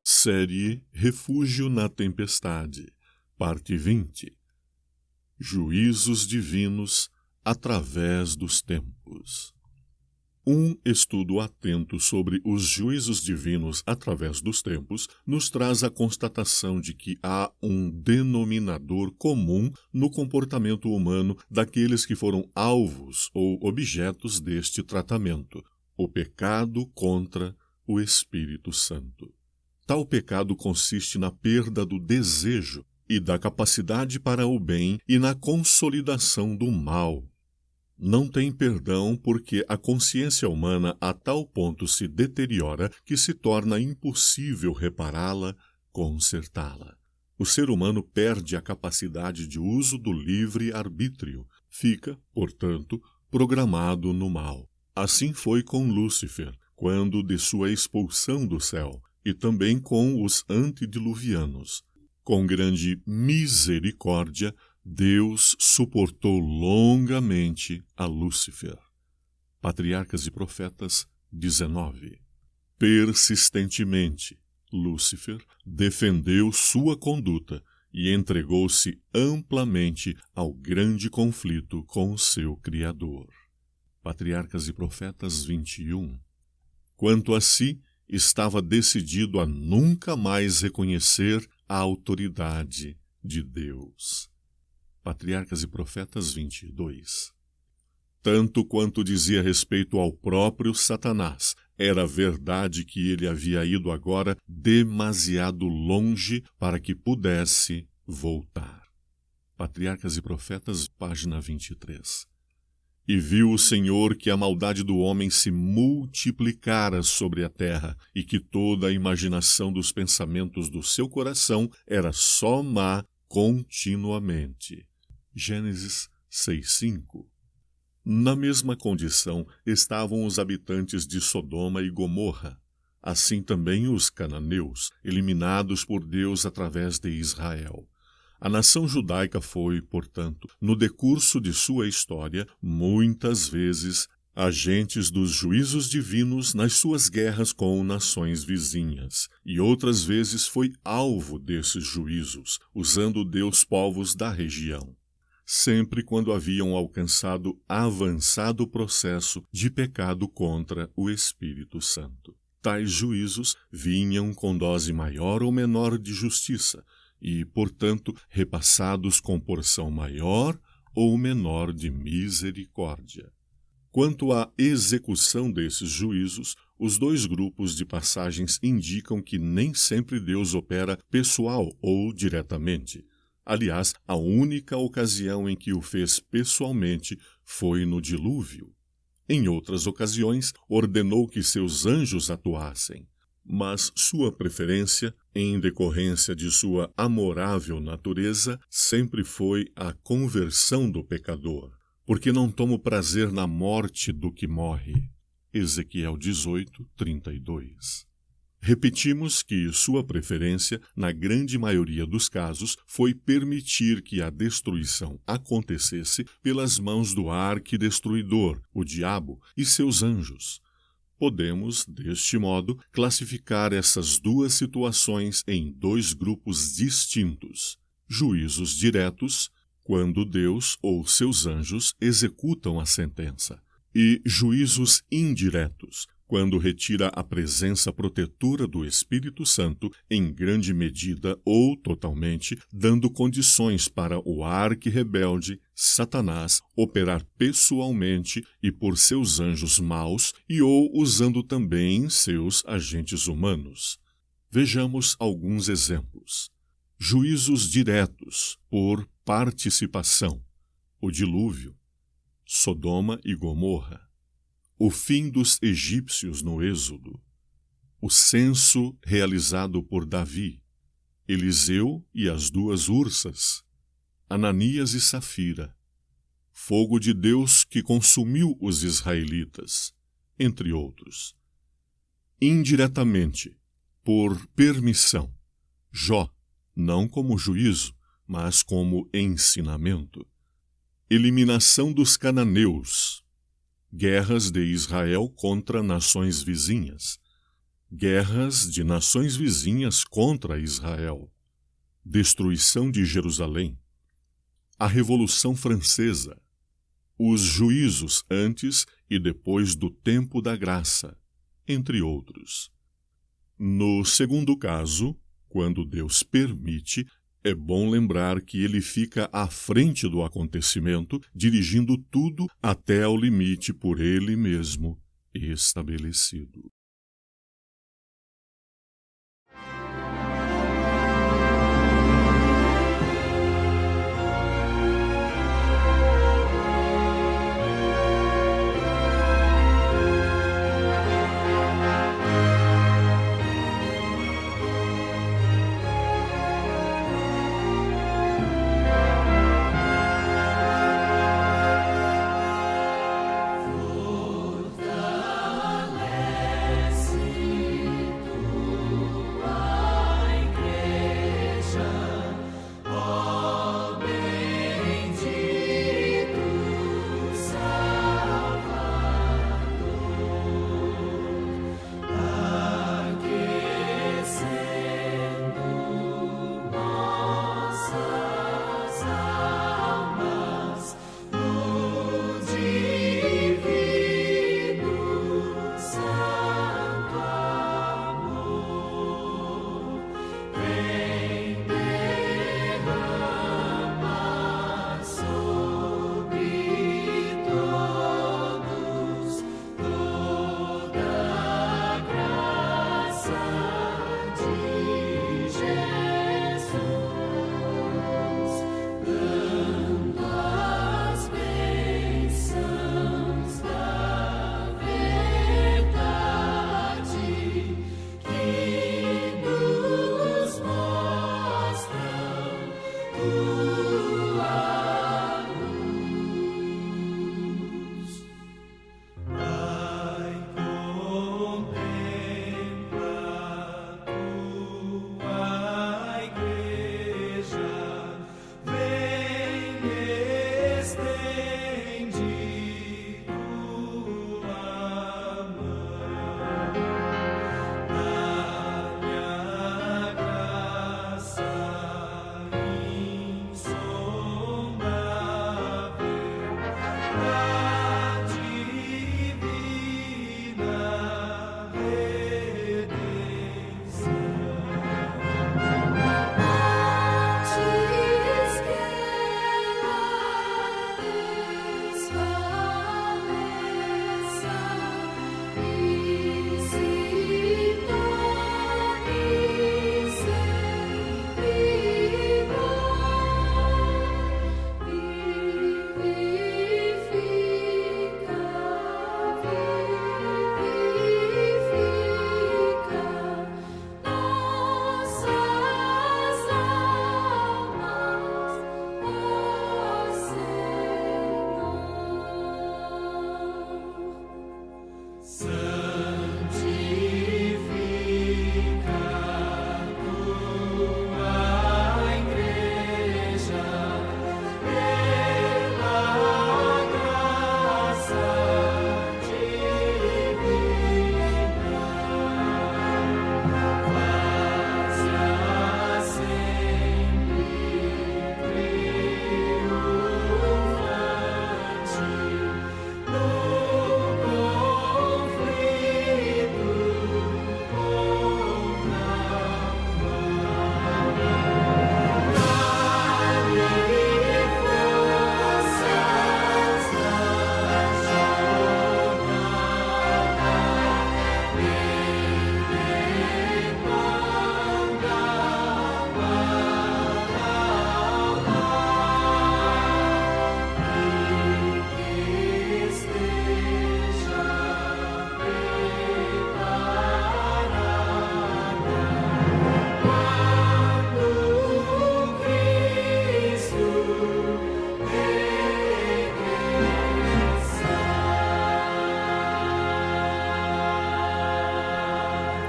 Série Refúgio na Tempestade, parte 20. Juízos divinos através dos tempos. Um estudo atento sobre os juízos divinos através dos tempos nos traz a constatação de que há um denominador comum no comportamento humano daqueles que foram alvos ou objetos deste tratamento: o pecado contra o Espírito Santo. Tal pecado consiste na perda do desejo e da capacidade para o bem e na consolidação do mal. Não tem perdão porque a consciência humana a tal ponto se deteriora que se torna impossível repará-la, consertá-la. O ser humano perde a capacidade de uso do livre-arbítrio. Fica, portanto, programado no mal. Assim foi com Lúcifer, quando de sua expulsão do céu, e também com os antediluvianos. Com grande misericórdia, Deus suportou longamente a Lúcifer. Patriarcas e Profetas 19. Persistentemente, Lúcifer defendeu sua conduta e entregou-se amplamente ao grande conflito com seu Criador. Patriarcas e Profetas 21. Quanto a si, estava decidido a nunca mais reconhecer a autoridade de Deus. Patriarcas e Profetas 22. Tanto quanto dizia respeito ao próprio Satanás, era verdade que ele havia ido agora demasiado longe para que pudesse voltar. Patriarcas e Profetas, página 23. E viu o Senhor que a maldade do homem se multiplicara sobre a terra, e que toda a imaginação dos pensamentos do seu coração era só má continuamente. Gênesis 6:5. Na mesma condição estavam os habitantes de Sodoma e Gomorra, assim também os cananeus, eliminados por Deus através de Israel. A nação judaica foi, portanto, no decurso de sua história, muitas vezes, agentes dos juízos divinos nas suas guerras com nações vizinhas, e outras vezes foi alvo desses juízos, usando Deus povos da região. Sempre quando haviam alcançado avançado processo de pecado contra o Espírito Santo. Tais juízos vinham com dose maior ou menor de justiça, e, portanto, repassados com porção maior ou menor de misericórdia. Quanto à execução desses juízos, os dois grupos de passagens indicam que nem sempre Deus opera pessoal ou diretamente. Aliás, a única ocasião em que o fez pessoalmente foi no dilúvio. Em outras ocasiões, ordenou que seus anjos atuassem. Mas sua preferência, em decorrência de sua amorável natureza, sempre foi a conversão do pecador, porque não tomo prazer na morte do que morre. Ezequiel 18:32. Repetimos que sua preferência, na grande maioria dos casos, foi permitir que a destruição acontecesse pelas mãos do arquidestruidor, o diabo, e seus anjos. Podemos, deste modo, classificar essas duas situações em dois grupos distintos: juízos diretos, quando Deus ou seus anjos executam a sentença, e juízos indiretos, quando retira a presença protetora do Espírito Santo, em grande medida ou totalmente, dando condições para o arqui-rebelde, Satanás, operar pessoalmente e por seus anjos maus e ou usando também seus agentes humanos. Vejamos alguns exemplos. Juízos diretos, por participação: o dilúvio, Sodoma e Gomorra, o fim dos egípcios no Êxodo, o censo realizado por Davi, Eliseu e as duas ursas, Ananias e Safira, fogo de Deus que consumiu os israelitas, entre outros. Indiretamente, por permissão, Jó, não como juízo, mas como ensinamento. Eliminação dos cananeus, guerras de Israel contra nações vizinhas, guerras de nações vizinhas contra Israel, destruição de Jerusalém, a Revolução Francesa, os juízos antes e depois do tempo da graça, entre outros. No segundo caso, quando Deus permite, é bom lembrar que ele fica à frente do acontecimento, dirigindo tudo até ao limite por ele mesmo estabelecido.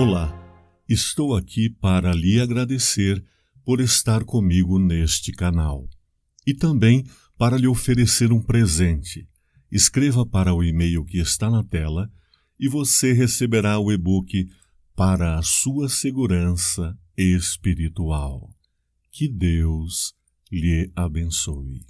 Olá, estou aqui para lhe agradecer por estar comigo neste canal e também para lhe oferecer um presente. Escreva para o e-mail que está na tela e você receberá o e-book para a sua segurança espiritual. Que Deus lhe abençoe.